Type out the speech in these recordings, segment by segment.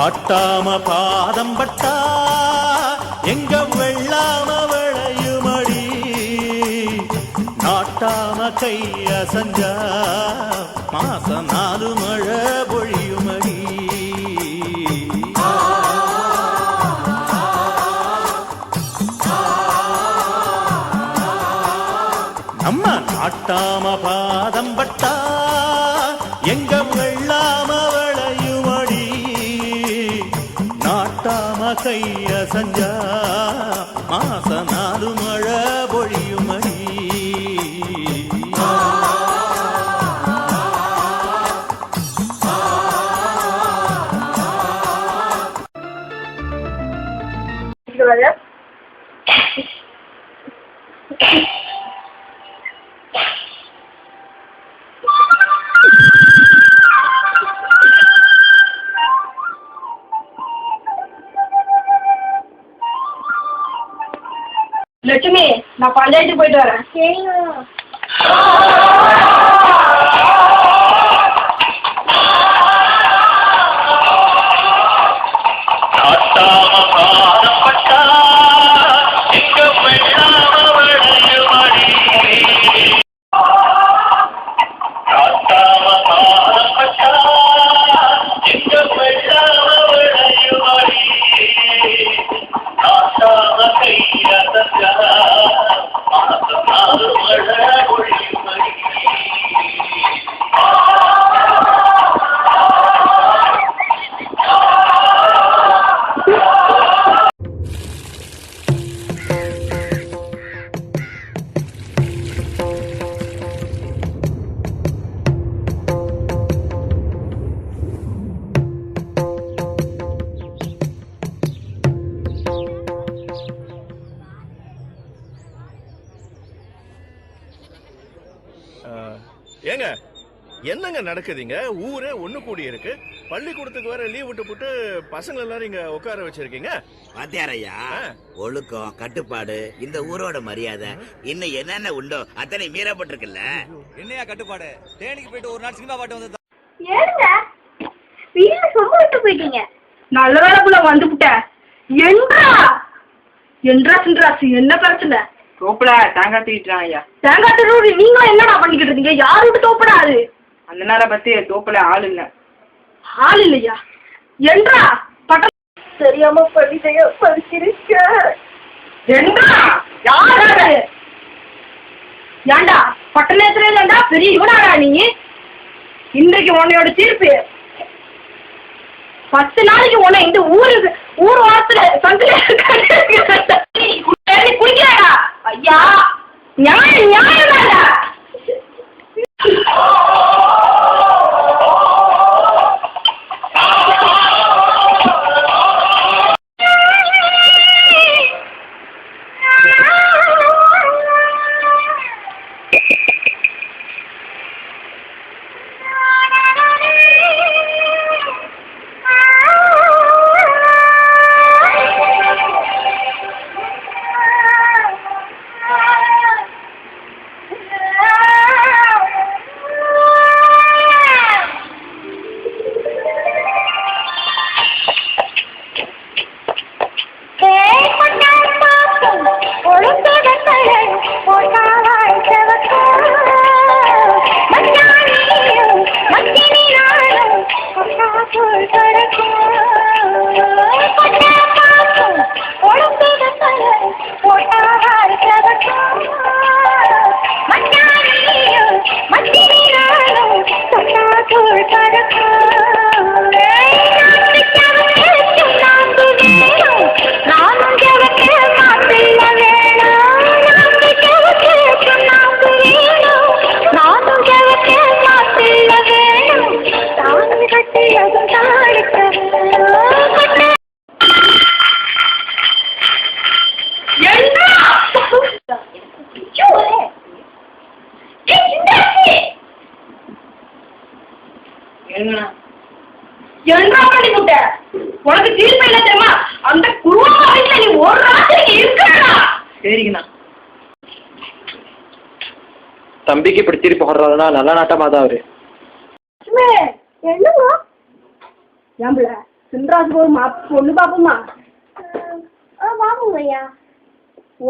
நாட்டாம பாதம் பட்டா எங்க வெள்ளாம விளையுமடி, நாட்டாம கைய செஞ்சா மாசம் 4 மழை பொழியுமடி. நம்ம நாட்டாம பாதம் பட்டா எங்க வெள்ளாம விளையுமடி, நாட்டாம கைய செஞ்சா மாசம் 4 மழை பொழியுமடி. லட்சுமி, நான் பஞ்சாயத்துக்கு போயிட்டு வரேன். சரிங்க. ஏங்க என்னங்க நடக்குதுங்க? ஊரே ஒண்ணு கூடி இருக்கு, பள்ளிக்கூடத்துக்கு வர லீவ் விட்டு போட்டு பசங்க எல்லாரும் இங்க உட்கார வச்சிருக்கீங்க. வாத்தியாரையா, ஒழுக்கம் கட்டுப்பாடு இந்த ஊரோட மரியாதை இன்னும் என்னென்ன உண்டோ அத்தனை மீறப்பட்டிருக்குல்ல. என்னையா கட்டுப்பாடு? தேனிக்கு போயிட்டு ஒரு நாள் சினிமா பாட்டு வந்து ஏங்க வீட்டுல சொம்ப விட்டு போயிட்டீங்க. நல்ல வேலைக்குள்ள வந்துவிட்டேன். என்றா சின்ராசு என்ன பிரச்சனை? தோப்புல தேங்காய் தூக்கிட்டான் ஐயா. தேங்காய் திருவுடி நீங்களும் என்னடா பண்ணிக்கிட்டு இருக்கீங்க? யாரு விட்டு தோப்படாது. அந்த நேரம் பத்தி தோப்புல ஆள் இல்ல. ஆள் இல்லையா? என்றா பட்ட தெரியாம படிச்சைய படிச்சிருக்க. என்றா யாரு? ஏண்டா பட்டணத்துல ஏண்டா பெரிய இவனாடா நீ? இன்றைக்கு உன்னையோட தீர்ப்பு 10 நாளைக்கு உன்னை இந்த ஊர் வாரத்துல சந்தில குடிக்கிறாடா. ஐயா நியாயம் நியாயம். உனக்கு தீர்ப்பு என்ன தெரியுமா? அந்த குருவா வீட்டுல நீ ஒரு ராத்திரிக்கு இருக்கா? சரிங்கண்ணா. தம்பிக்கு இப்படி திருப்பி போடுறதுனா நல்ல நாட்டமா தான் அவரு. என்னங்க ஏம்புல சின்ராசுக்கு ஒரு பொண்ணு பாப்போமா? பாப்போம் ஐயா.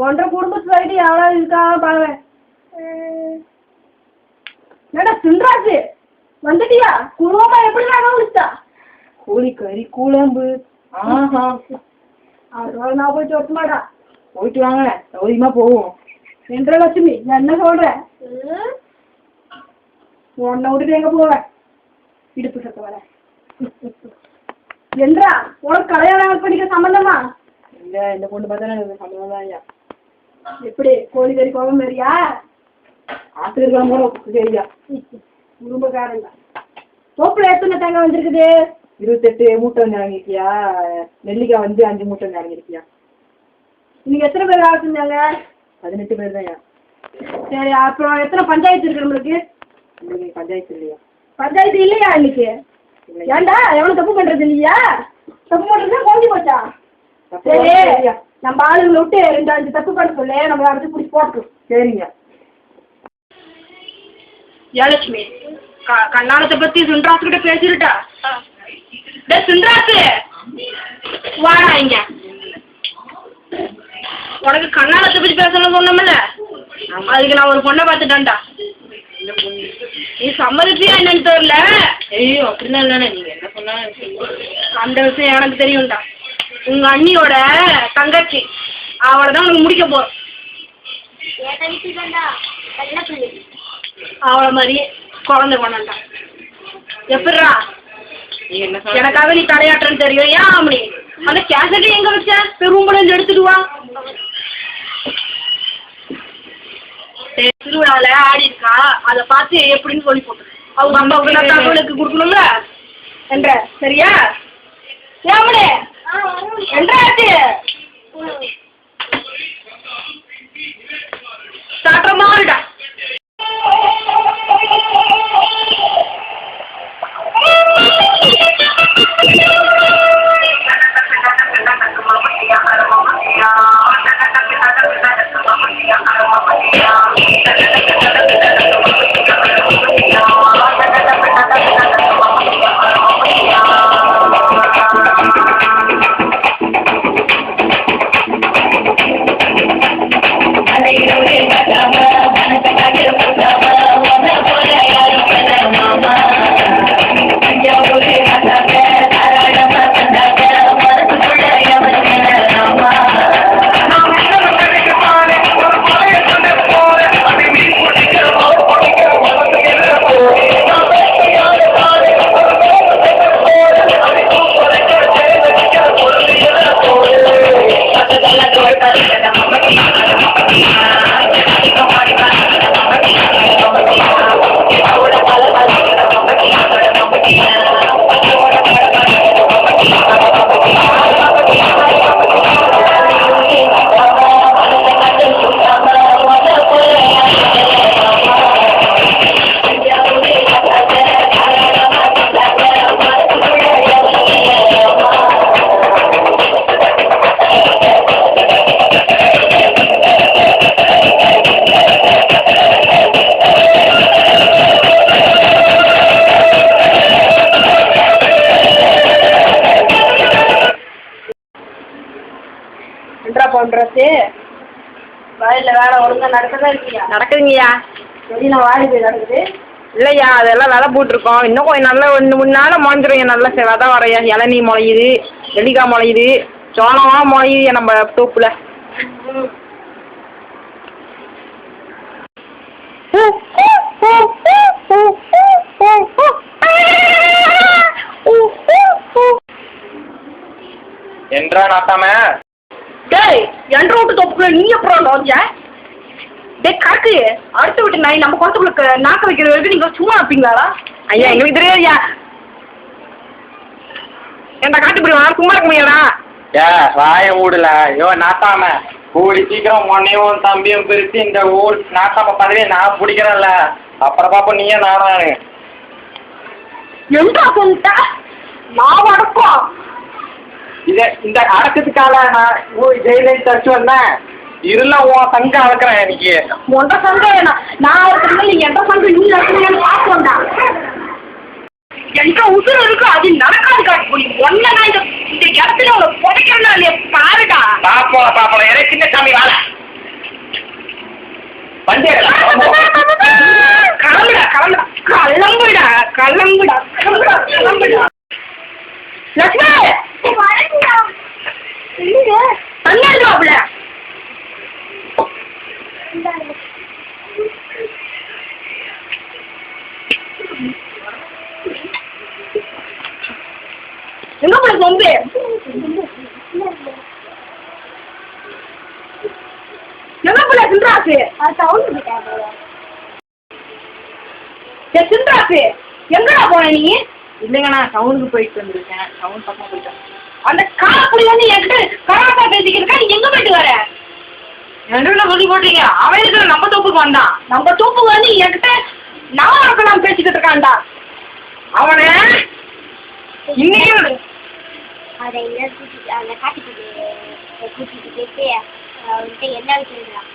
ஒன்றரை குடும்பத்து சைடு யாராவது இருக்கா பாருவேன். என்னடா சின்ராசு வந்துட்டியா? குடும்பமா எப்படி விழிச்சா? கோழிக்கறி குழம்பு. ஆஹா, அதோட நான் போயிட்டு வரட்டுமாடா? போயிட்டு வாங்க, சௌரியமா போவோம். என்ற லட்சுமி, நான் என்ன சொல்றேன்? உன்னை விட்டுட்டு எங்க போவேன்? இடுப்பு சத்த வர என்றா உனக்கு கல்யாணம் பண்ணிக்க சம்பந்தமா? இல்ல, இந்த பொண்ணு பார்த்தா எனக்கு சம்பந்தம் தான் ஐயா. எப்படி கோழிக்கறி குழம்பு மாதிரியா? ஆட்டுக்கறி குழம்பு சரியா? குடும்பக்காரங்க. தோப்புல எத்தனை தேங்காய் வந்திருக்குது? 28 மூட்டை வந்து இறங்கிருக்கியா? நெல்லிக்காய் வந்து 5 மூட்டை வந்து இறங்கிருக்கியா? இன்னைக்கு எத்தனை பேர் வேலை செஞ்சாங்க? 18 பேர் தான். சரி, அப்புறம் எத்தனை பஞ்சாயத்து இருக்கு நம்மளுக்கு? இன்னைக்கு பஞ்சாயத்து இல்லையா? பஞ்சாயத்து இல்லையா இன்னைக்கு? ஏன்டா எவ்வளவு தப்பு பண்றது இல்லையா? தப்பு பண்றதுதான் கோஞ்சி போச்சா? சரி, நம்ம ஆளுங்களை விட்டு 2-5 தப்பு பண்ண சொல்லு, நம்ம அடுத்து பிடிச்சி போட்டோம். சரிங்க. ஏலட்சுமி, கண்ணாலத்தை பத்தி சுன்ராசு கிட்ட பேசிருட்டா? சுன்ராசு வாடா இங்க. உனக்கு கண்ணாலத்தை பத்தி பேசணும்னு சொன்னோம்ல, அதுக்கு நான் ஒரு பொண்ணை பார்த்துட்டேன்டா. நீ சம்மதிப்பியா என்னன்னு தெரியல. ஐயோ, அப்படிலாம் இல்லைண்ணே, நீங்க என்ன சொன்னாலும் அந்த விஷயம் எனக்கு தெரியும்டா. உங்க அண்ணியோட தங்கச்சி, அவளைதான் உனக்கு முடிக்க போ. அவளை மாதிரி குழந்தை கொண்டாண்டா. எப்படிரா எனக்காக நீ தலையாட்டுறன்னு தெரியும். ஏன் அப்படி அந்த கேசட்டை எங்க வச்ச? பெரும்புல எடுத்துட்டு வா. திருவிழால ஆடி இருக்கா, அதை பார்த்து எப்படின்னு சொல்லி போட்டு அவங்க அம்மாவுக்கு தகவலுக்கு கொடுக்கணும்ல என்ற. சரியா? ஏமனே என்றாச்சு சாப்பிட்ற மாதிரிடா. பண்றது வயல்ல வேலை ஒழுங்கா நடக்கதான் இல்லையா? நடக்குதுங்கய்யா. வெளியில வாடி போய் நடக்குது இல்லையா, அதெல்லாம் விதை போட்டிருக்கோம். இன்னும் கொஞ்சம் நல்லா 1-3 நாள் முளைஞ்சிரும். நல்லா விதை வரையா, இளநீ முளையுது, நெல்லிக்காய் முளையுது, சோளமாக முளையுது நம்ம தோப்புல. என்றா நாட்டாம? டேய், என்ற விட்டு தோப்புக்குள்ள நீ அப்புறம் நோஞ்ச? டேய் காக்கு, அடுத்து விட்டு நாய் நம்ம குளத்துக்குள்ள நாக்க வைக்கிற வரைக்கும் நீங்க சும்மா இருப்பீங்களாடா? ஐயா, எங்களுக்கு தெரியாதுயா. ஏன்டா காட்டுப்படி வா, சும்மா இருக்க முடியாதா? வாய மூடல. ஐயோ நாட்டாம, கூடி சீக்கிரம் உன்னையும் தம்பியும் பிரிச்சு இந்த ஊர் நாட்டாம பதவியை நான் பிடிக்கிறேன்ல, அப்புறம் பாப்போம் நீயே நானானு. எங்கா சொல்லிட்ட? நான் அடப்போம். இந்த அடக்கத்துக்கால நான் ஜெயில தச்சு வந்தேன். இருல உன் சங்க அளக்குறேன் இன்னைக்கு. உன்ட சங்க நான் இருக்கிறது நீங்க எந்த சங்க நீங்க இருக்கிறீங்கன்னு பார்க்கணும்டா. எங்க உசுறு இருக்கு அது நடக்காது காட்டுப்படி ஒன்ன நான் இந்த இடத்துல உங்களை புதைக்கிறதா இல்லையா பாருடா. பாப்போம் எனக்கு சின்ன சாமி வாழ கிளம்புடா கிளம்புடா கிளம்புடா கிளம்புடா கிளம்புடா. லட்சுமி தண்ணி எடுக்கலாம்ல. எங்க போல சொம்பு எங்க போல சின்ராசு சின்ராசு எங்கடா போன நீ? இல்லைங்கண்ணா டவுனுக்கு போயிட்டு வந்திருக்கேன். டவுன் பக்கம் போயிட்டேன். அந்த காலப்புடி வந்து என்கிட்ட கரகத்தா பேசிக்கிட்டு இருக்கா. நீ எங்க போயிட்டு வர? என்ன சொல்லி போட்டீங்க? அவன் இருக்கிற நம்ம தோப்புக்கு வந்தான். நம்ம தூப்புக்கு வந்து என்கிட்ட நான் இருக்கலாம் பேசிக்கிட்டு இருக்கான்டா. அவனே இன்னைக்கு அதை அந்த காட்டிக்கிட்டு கூட்டிட்டு போயிட்டு அவன்கிட்ட என்ன வச்சிருந்தான்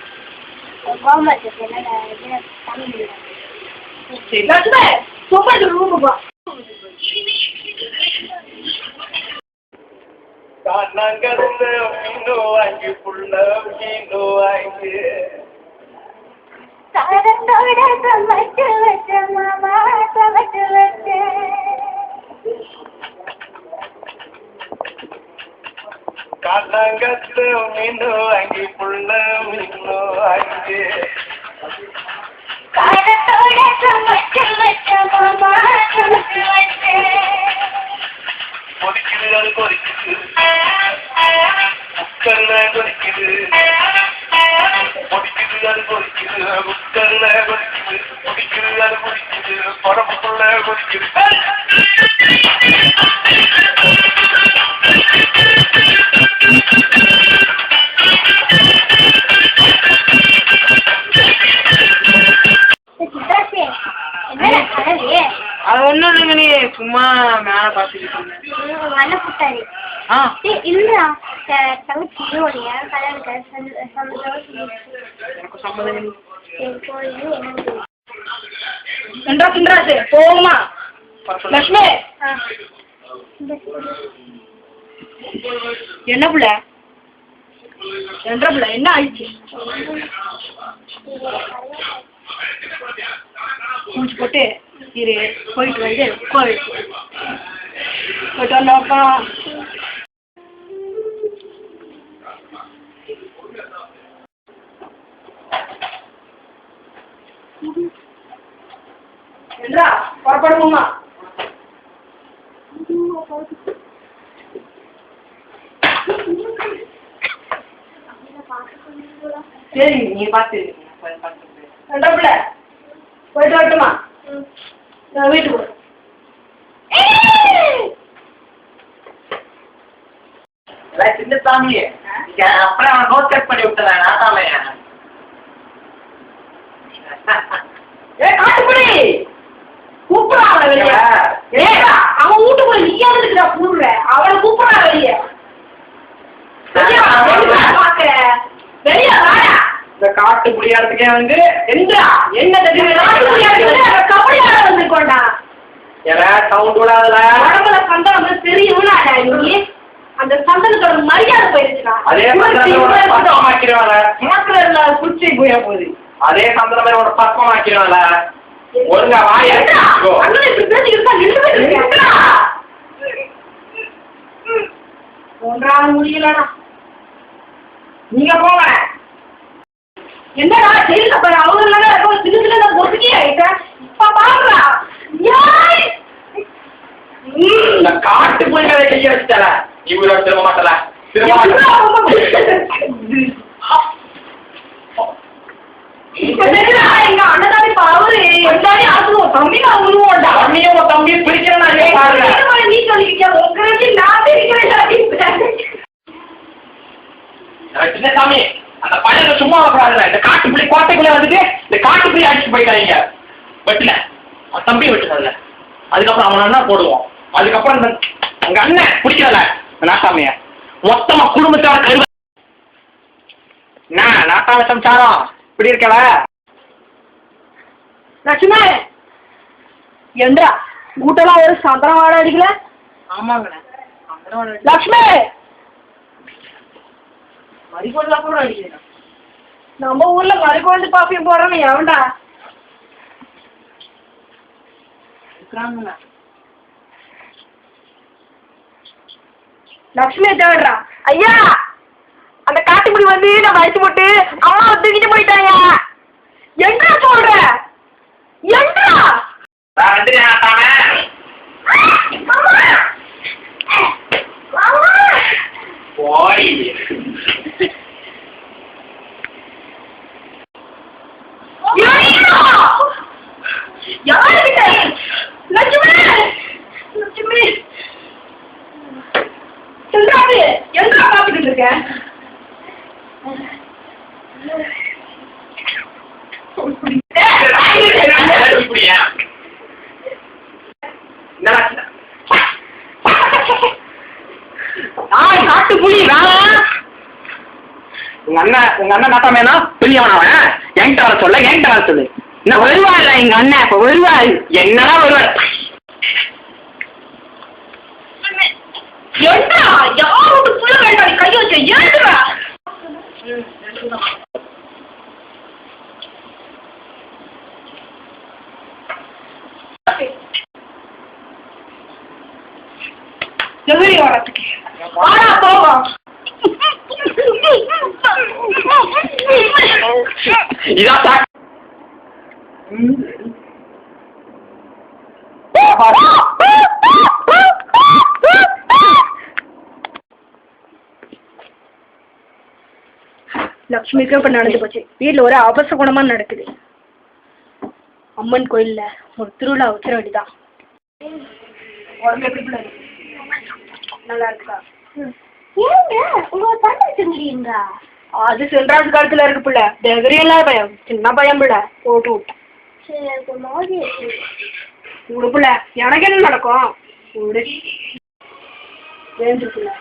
கோமரத்துக்கு என்ன தமிழ் லட்சுமி சும்மா ரூமுக்கு போ. கண்ணங்கத்துல மீனு வாங்கி புள்ள மீனு வாங்கி கண்ணங்கத்துல மீனு வாங்கி புள்ள மீனு வாங்கி கொதிக்குது அது கொதிக்குது முக்கல்ல கொதிக்குது கொதிக்குது அது கொதிக்குது முக்கல்ல கொதிக்குது கொதிக்குது அது கொதிக்குது படப்புக்குள்ள கொதிக்குது அது ஒன்றும் இல்லைங்க. நீ சும்மா மேலே பார்த்துக்கிட்டு இருந்தேன். வண்ண புட்டாரி ஆ இல்லையா தங்கச்சி உடைய கல்யாணத்தை எனக்கு சம்மதம் இல்லை. சின்ராசு சின்ராசு போகுமா? லட்சுமி என்ன புள்ள என்ற புள்ள என்ன ஆயிடுச்சு? குளிச்சு போட்டு இரு போயிட்டு வந்து கோவிலுக்கு போயிட்டு வந்தாப்பா. என்றா புறப்படுவோமா? சரி நீ பார்த்து என்ற புள்ள போயிட்டு வரட்டுமா? வீட்டுக்கு சின்ன சாமி அப்புறம் அவன் நோட் கட் பண்ணி விட்டுறேன் நாட்டாமைய காட்டுப்படி கூப்பிடா அவனை வெளிய. அவன் வீட்டுக்குள்ள நீயா இருக்கிற கூடுற அவனை கூப்பிடா வெளிய. பாக்குற வெளிய வாடா. இந்த காட்டு புளியாரத்துக்கே வந்து என்றா என்ன கபடியார வந்துக்கோண்டா. சவுண்ட் விடாதுல உடம்புல சந்தனம் தெரியும்லாடா நீ. அந்த சந்தனத்தோட மரியாதை போயிருச்சுடா. அதே பக்கமாக்கிடுவாங்க மாத்திர குச்சி போய போகுது. அதே சந்தனமே ஒரு பக்கமாக்கிடுவாங்க. ஒழுங்கா வாய ஒன்றாவது முடியலடா. நீங்க போங்க. என்னடா ஜெயில பாரு அவங்க சிறுசுல பொறுத்துக்கே ஆயிட்டேன். இப்ப பாருடா இந்த காட்டு புலிகளை கைய வச்சுட்டால இவரோட திரும்ப மாட்டல எங்க அண்ணதாடி அவரு எல்லாமே ஆசுவோம் தம்பி நான் உருவோம்டா. தம்பியும் தம்பியும் பிரிக்கிறேன் நீ சொல்லிருக்கியா உங்களுக்கு நான் பிரிக்கிறேன். சின்ன சாமி அந்த பையனை சும்மா வரக்கூடாதுல. இந்த காட்டு புலி கோட்டைக்குள்ள வந்துட்டு இந்த காட்டு புலி அடிச்சு போயிட்டாங்க. வெட்டல தம்பி வெட்டுறதுல அதுக்கப்புறம் அவன் என்ன போடுவோம். அதுக்கப்புறம் இந்த உங்க அண்ணன் பிடிக்கிறல நாட்டாமைய மொத்தமா குடும்பத்தோட கருவ நாட்டாம சம்சாரம் இப்படி இருக்கல. லட்சுமி என்றா கூட்டெல்லாம் ஒரு சந்தனம் வாடை அடிக்கல. ஆமாங்கண்ணே. லக்ஷ்மி மறிக்கொண்டா கூட அடிக்கிறேன். நம்ம ஊர்ல மறிக்கொண்டு பாப்பியம் போடுறோன்னு எவன்டா? இருக்கிறாங்கண்ணா. லக்ஷ்மியை தேடுறா. ஐயா அந்த காட்டுக்குடி வந்து நம்ம அடிச்சு போட்டு அம்மா தூக்கிட்டு போயிட்டாங்க. எங்கடா சொல்ற? எங்கடா? யாருக்கிட்ட? லட்சுமி லட்சுமி சொல்றாரு. எங்கடா பாத்துக்கிட்டு இருக்க? காட்டு புலி உங்க அண்ணன் நாட்டாமேனா பெரியவனவன் என்கிட்ட வர சொல்லு இன்னும் வருவாள் எங்க அண்ணன் இப்ப வருவாள். என்னடா வருவாள்? என்ன யாரோட புள்ள வேண்டாம் கை வச்ச ஏழுடா. எதிரி வரத்துக்கு வாடா போவோம். இதான் லக்ஷ்மிக்கும் இப்ப நடந்து போச்சு. வீட்டுல ஒரு அபச குணமா நடக்குது. அம்மன் கோயில்ல ஒரு திருவிழா வச்சிட வேண்டிதான். நல்லா இருக்கா? உங்க தந்தை செஞ்சீங்க? அது செல்றாஜ் காலத்துல இருக்கு பிள்ளை. டெகரி எல்லாம் பயம், சின்ன பயம் பிள்ளை போட்டு விட்டேன். உடு பிள்ளை, எனக்கு என்ன நடக்கும்? உடு வேண்டு பிள்ளை.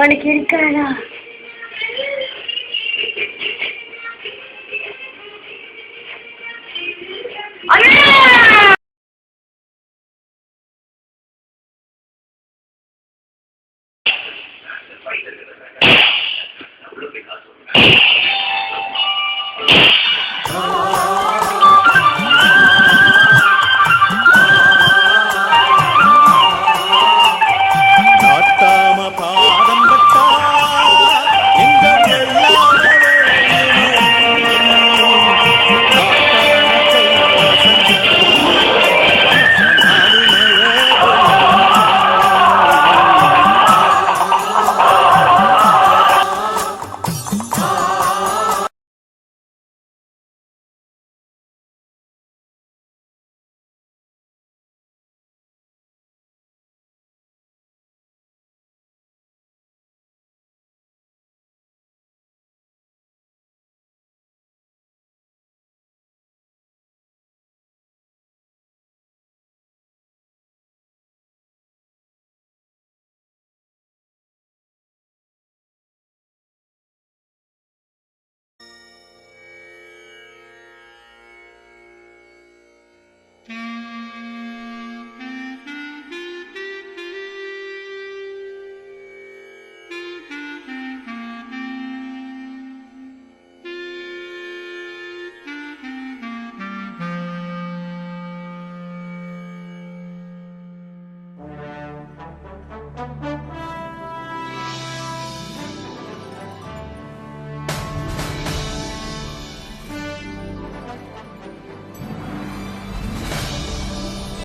உனக்கு இருக்காதா? Gracias.